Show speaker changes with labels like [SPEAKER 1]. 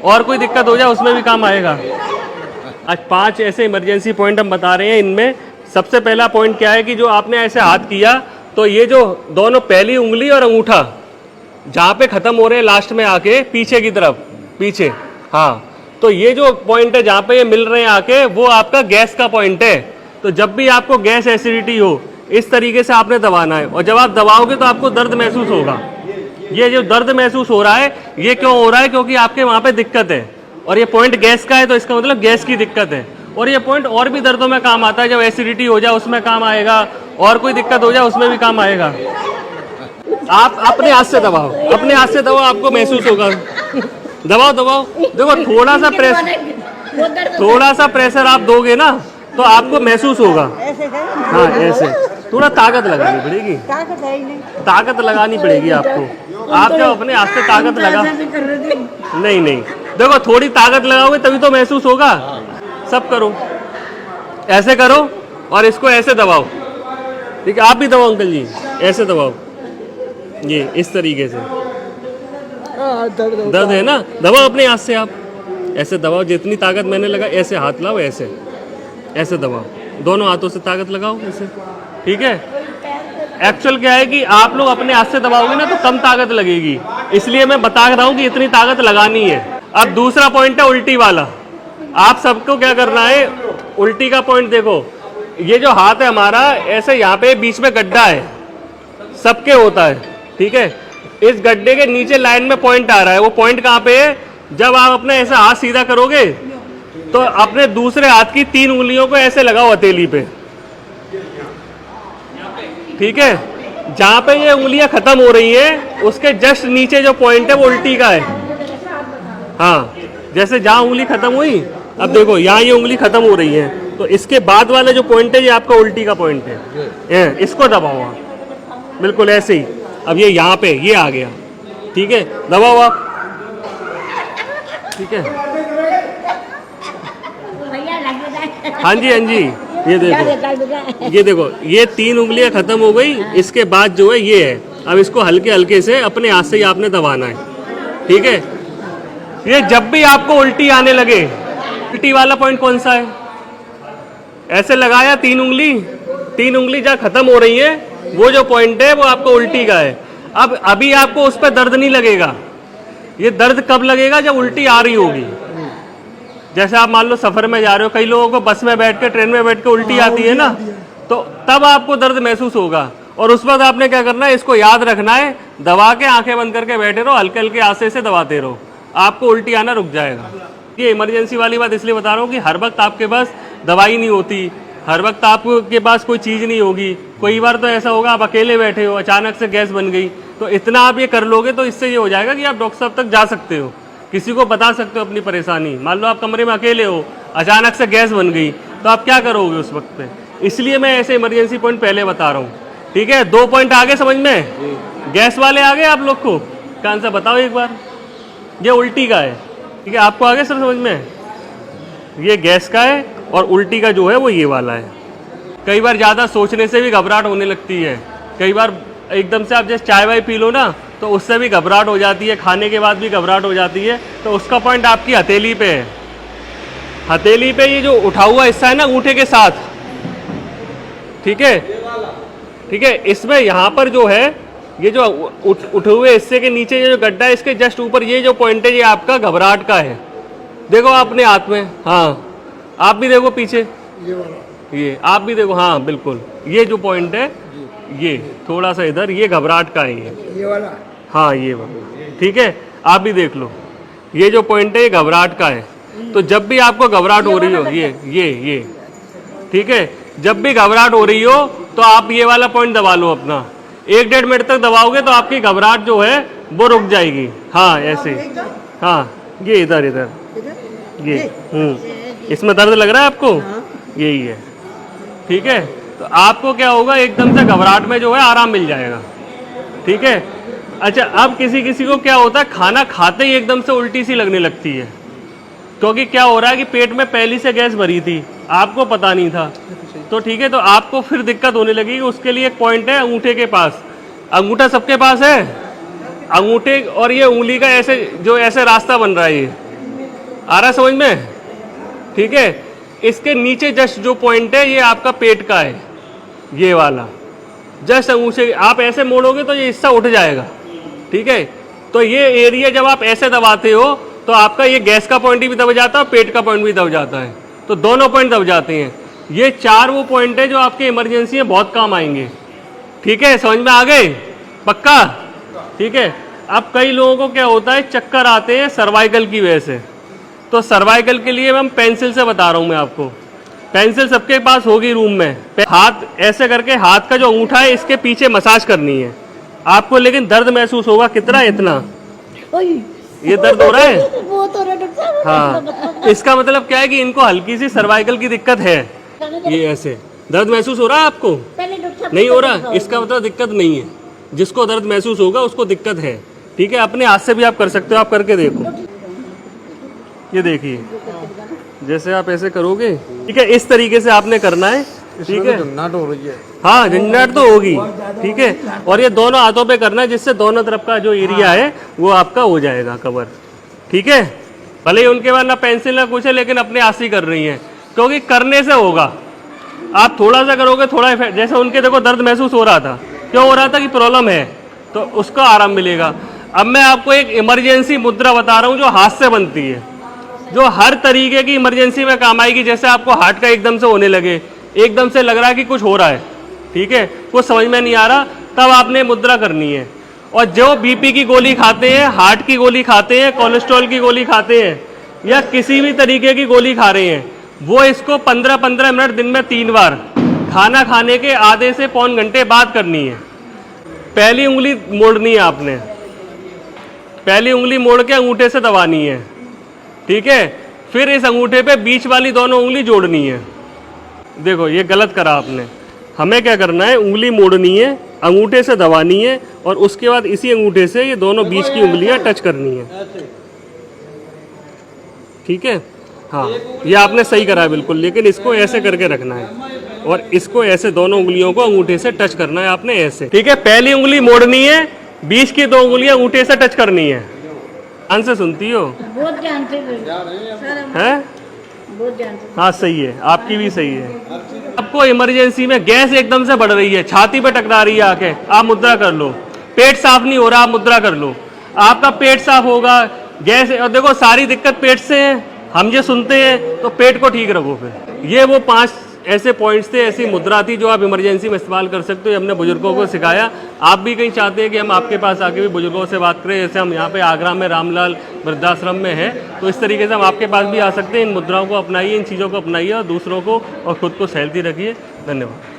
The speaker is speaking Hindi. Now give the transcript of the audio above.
[SPEAKER 1] और कोई दिक्कत हो जाए उसमें भी काम आएगा। आज 5 ऐसे इमरजेंसी पॉइंट हम बता रहे हैं। इनमें सबसे पहला पॉइंट क्या है कि जो आपने ऐसे हाथ किया तो ये जो दोनों पहली उंगली और अंगूठा जहाँ पे ख़त्म हो रहे हैं लास्ट में आके पीछे की तरफ, पीछे, हाँ, तो ये जो पॉइंट है जहाँ पे ये मिल रहे हैं आके वो आपका गैस का पॉइंट है। तो जब भी आपको गैस एसिडिटी हो इस तरीके से आपने दबाना है, और जब आप दबाओगे तो आपको दर्द महसूस होगा। ये जो दर्द महसूस हो रहा है ये क्यों हो रहा है? क्योंकि आपके वहाँ पे दिक्कत है और ये पॉइंट गैस का है, तो इसका मतलब गैस की दिक्कत है। और ये पॉइंट और भी दर्दों में काम आता है, जब एसिडिटी हो जाए उसमें काम आएगा, और कोई दिक्कत हो जाए उसमें भी काम आएगा। आप अपने हाथ से दबाओ, अपने हाथ से दबाओ, आपको महसूस होगा। दबाओ दबाओ, देखो थोड़ा सा प्रेशर आप दोगे ना तो आपको महसूस होगा। हाँ ऐसे, थोड़ा ताकत लगानी पड़ेगी, ताकत लगानी पड़ेगी आपको। आप जब अपने हाथ से ताकत लगा, नहीं नहीं, देखो थोड़ी ताकत लगाओगे तभी तो महसूस होगा। सब करो, ऐसे करो और इसको ऐसे दबाओ, ठीक है? आप भी दबाओ अंकल जी, ऐसे दबाओ, ये इस तरीके से। दर्द है ना, दबाओ अपने हाथ से, आप ऐसे दबाओ, जितनी ताकत मैंने लगा ऐसे हाथ लाओ, ऐसे ऐसे दबाओ, दोनों हाथों से ताकत लगाओ ऐसे, ठीक है? एक्चुअल क्या है कि आप लोग अपने हाथ से दबाओगे ना तो कम ताकत लगेगी, इसलिए मैं बता रहा हूँ कि इतनी ताकत लगानी है। अब दूसरा पॉइंट है उल्टी वाला। आप सबको क्या करना है, उल्टी का पॉइंट देखो, ये जो हाथ है हमारा ऐसे, यहाँ पे बीच में गड्ढा है, सबके होता है, ठीक है? इस गड्ढे के नीचे लाइन में पॉइंट आ रहा है, वो पॉइंट कहाँ पे है? जब आप अपने ऐसा हाथ सीधा करोगे तो अपने दूसरे हाथ की 3 उंगलियों को ऐसे लगाओ हथेली पे, ठीक है? जहाँ पे ये उंगलियां खत्म हो रही है उसके जस्ट नीचे जो पॉइंट है वो उल्टी का है। हाँ, जैसे जहाँ उंगली खत्म हुई, अब देखो यहाँ ये उंगली खत्म हो रही है, तो इसके बाद वाला जो पॉइंट है ये आपका उल्टी का पॉइंट है। इसको दबाओ आप, बिल्कुल ऐसे ही। अब ये यहाँ पे ये आ गया, ठीक है? दबाओ आप, ठीक है? हाँ जी हाँ जी, ये देखो, ये देखो, ये 3 उंगलियां खत्म हो गई, इसके बाद जो है ये है। अब इसको हल्के हल्के से अपने हाथ से ही आपने दबाना है, ठीक है? ये जब भी आपको उल्टी आने लगे, उल्टी वाला पॉइंट कौन सा है? ऐसे लगाया 3 उंगली जहाँ खत्म हो रही है वो जो पॉइंट है वो आपको उल्टी का है। अब अभी आपको उस पर दर्द नहीं लगेगा। ये दर्द कब लगेगा? जब उल्टी आ रही होगी। जैसे आप मान लो सफर में जा रहे हो, कई लोगों को बस में बैठ के, ट्रेन में बैठ के उल्टी आती है ना, तो तब आपको दर्द महसूस होगा। और उस वक्त आपने क्या करना है, इसको याद रखना है, दबा के आंखें बंद करके बैठे रहो, हल्के हल्के आस्ते से दबाते रहो, आपको उल्टी आना रुक जाएगा। ये इमरजेंसी वाली बात इसलिए बता रहा हूँ कि हर वक्त आपके पास दवाई नहीं होती, हर वक्त आपके पास कोई चीज़ नहीं होगी। कोई बार तो ऐसा होगा आप अकेले बैठे हो, अचानक से गैस बन गई, तो इतना आप ये कर लोगे तो इससे ये हो जाएगा कि आप डॉक्टर साहब तक जा सकते हो, किसी को बता सकते हो अपनी परेशानी। मान लो आप कमरे में अकेले हो, अचानक से गैस बन गई, तो आप क्या करोगे उस वक्त पे? इसलिए मैं ऐसे इमरजेंसी पॉइंट पहले बता रहा हूँ, ठीक है? 2 पॉइंट आगे समझ में, गैस वाले आगे आप लोग को कौन सा बताओ एक बार? ये उल्टी का है, ठीक है? आपको आगे सर समझ में? ये गैस का है और उल्टी का जो है वो ये वाला है। कई बार ज़्यादा सोचने से भी घबराहट होने लगती है, कई बार एकदम से आप जैसे चाय वाय पी लो ना तो उससे भी घबराहट हो जाती है, खाने के बाद भी घबराहट हो जाती है, तो उसका पॉइंट आपकी हथेली पे है। हथेली पे ये जो उठा हुआ हिस्सा है ना अंगूठे के साथ, ठीक है? ठीक है, इसमें यहाँ पर जो है ये जो उठे हुए हिस्से के नीचे ये जो गड्ढा है इसके जस्ट ऊपर ये जो पॉइंट है ये आपका घबराहट का है। देखो अपने हाथ में, हाँ आप भी देखो पीछे, ये आप भी देखो, हाँ बिल्कुल, ये जो पॉइंट है ये थोड़ा सा इधर, ये घबराहट का है ये वाला, हाँ ये वाला, ठीक है? आप भी देख लो, ये जो पॉइंट है ये घबराहट का है। तो जब भी आपको घबराहट हो रही हो, ये ठीक है, जब भी घबराहट हो रही हो तो आप ये वाला पॉइंट दबा लो अपना। 1-1.5 मिनट तक दबाओगे तो आपकी घबराहट जो है वो रुक जाएगी। हाँ ऐसे, हाँ ये इधर ये, इसमें दर्द लग रहा है आपको? यही है, ठीक है? तो आपको क्या होगा, एकदम से घबराहट में जो है आराम मिल जाएगा, ठीक है? अच्छा, अब किसी को क्या होता है, खाना खाते ही एकदम से उल्टी सी लगने लगती है, क्योंकि क्या हो रहा है कि पेट में पहले से गैस भरी थी, आपको पता नहीं था, तो ठीक है, तो आपको फिर दिक्कत होने लगेगी। उसके लिए एक पॉइंट है अंगूठे के पास, अंगूठा सबके पास है, अंगूठे और ये उंगली का ऐसे जो ऐसे रास्ता बन रहा है, आ रहा समझ में? ठीक है, इसके नीचे जस्ट जो पॉइंट है ये आपका पेट का है, ये वाला जस्ट अंगूठे आप ऐसे मोड़ोगे तो ये हिस्सा उठ जाएगा। ठीक है, तो ये एरिया जब आप ऐसे दबाते हो तो आपका ये गैस का पॉइंट भी दब जाता है और पेट का पॉइंट भी दब जाता है, तो दोनों पॉइंट दब जाते हैं। ये 4 वो पॉइंट है जो आपके इमरजेंसी में बहुत काम आएंगे। ठीक है, समझ में आ गए? पक्का? ठीक है। अब कई लोगों को क्या होता है, चक्कर आते हैं सर्वाइकल की वजह से, तो सर्वाइकल के लिए हम पेंसिल से बता रहा हूँ मैं आपको। पेंसिल सबके पास होगी रूम में। हाथ ऐसे करके हाथ का जो अंगूठा है इसके पीछे मसाज करनी है आपको, लेकिन दर्द महसूस होगा कितना, इतना। ये दर्द हो रहा है?
[SPEAKER 2] बहुत हो रहा है डॉक्टर साहब।
[SPEAKER 1] हाँ, इसका मतलब क्या है कि इनको हल्की सी सर्वाइकल की दिक्कत है। ये ऐसे दर्द महसूस हो रहा है आपको? नहीं हो रहा, इसका मतलब दिक्कत नहीं है। जिसको दर्द महसूस होगा उसको दिक्कत है। ठीक है, अपने हाथ से भी आप कर सकते हो, आप करके देखो। ये देखिए, जैसे आप ऐसे करोगे, ठीक है, इस तरीके से आपने करना है। ठीक है,
[SPEAKER 3] झंझनाहट हो रही है।
[SPEAKER 1] हाँ, झंझनाहट तो होगी। ठीक है, और ये दोनों हाथों पे करना है, जिससे दोनों तरफ का जो एरिया है वो आपका हो जाएगा कवर। ठीक है, भले ही उनके बाद ना पेंसिल ना कुछ है, लेकिन अपने हाथ से कर रही हैं, क्योंकि करने से होगा। आप थोड़ा सा करोगे, थोड़ा इफेक्ट, जैसे उनके देखो दर्द महसूस हो रहा था, क्यों हो रहा था कि प्रॉब्लम है, तो उसका आराम मिलेगा। अब मैं आपको एक इमरजेंसी मुद्रा बता रहा हूँ जो हाथ से बनती है, जो हर तरीके की इमरजेंसी में काम आएगी। जैसे आपको हार्ट का एकदम से होने लगे, एकदम से लग रहा है कि कुछ हो रहा है, ठीक है, कुछ समझ में नहीं आ रहा, तब आपने मुद्रा करनी है। और जो बीपी की गोली खाते हैं, हार्ट की गोली खाते हैं, कोलेस्ट्रॉल की गोली खाते हैं, या किसी भी तरीके की गोली खा रहे हैं, वो इसको 15-15 मिनट दिन में 3 बार खाना खाने के आधे से पौन घंटे बाद करनी है। पहली उंगली मोड़नी है आपने, पहली उंगली मोड़ के अंगूठे से दबानी है। ठीक है, फिर इस अंगूठे पे बीच वाली दोनों उंगली जोड़नी है। देखो, ये गलत करा आपने। हमें क्या करना है, उंगली मोड़नी है, अंगूठे से दबानी है, और उसके बाद इसी अंगूठे से ये दोनों बीच की उंगलियां टच करनी है। ठीक है, हाँ, ये आपने सही करा है बिल्कुल, लेकिन इसको ऐसे करके रखना है, और इसको ऐसे दोनों उंगलियों को अंगूठे से टच करना है आपने ऐसे। ठीक है, पहली उंगली मोड़नी है, बीच की 2 उंगलियां अंगूठे से टच करनी है। ध्यान से सुनती हो?
[SPEAKER 2] बहुत ध्यान से
[SPEAKER 1] हैं?
[SPEAKER 2] बहुत ध्यान से।
[SPEAKER 1] हाँ, सही है, आपकी भी सही है। आपको इमरजेंसी में गैस एकदम से बढ़ रही है, छाती पे टकरा रही है आके, आप मुद्रा कर लो। पेट साफ नहीं हो रहा, आप मुद्रा कर लो, आपका पेट साफ होगा। गैस, और देखो सारी दिक्कत पेट से है, हम ये सुनते हैं, तो पेट को ठीक रखो। फिर ये वो 5 ऐसे पॉइंट्स थे, ऐसी मुद्रा थी जो आप इमरजेंसी में इस्तेमाल कर सकते हो। ये हमने बुजुर्गों को सिखाया। आप भी कहीं चाहते हैं कि हम आपके पास आके भी बुजुर्गों से बात करें, जैसे हम यहाँ पे आगरा में रामलाल वृद्धाश्रम में है, तो इस तरीके से हम आपके पास भी आ सकते हैं। इन मुद्राओं को अपनाइए, इन चीज़ों को अपनाइए, और दूसरों को और खुद को हेल्दी रखिए। धन्यवाद।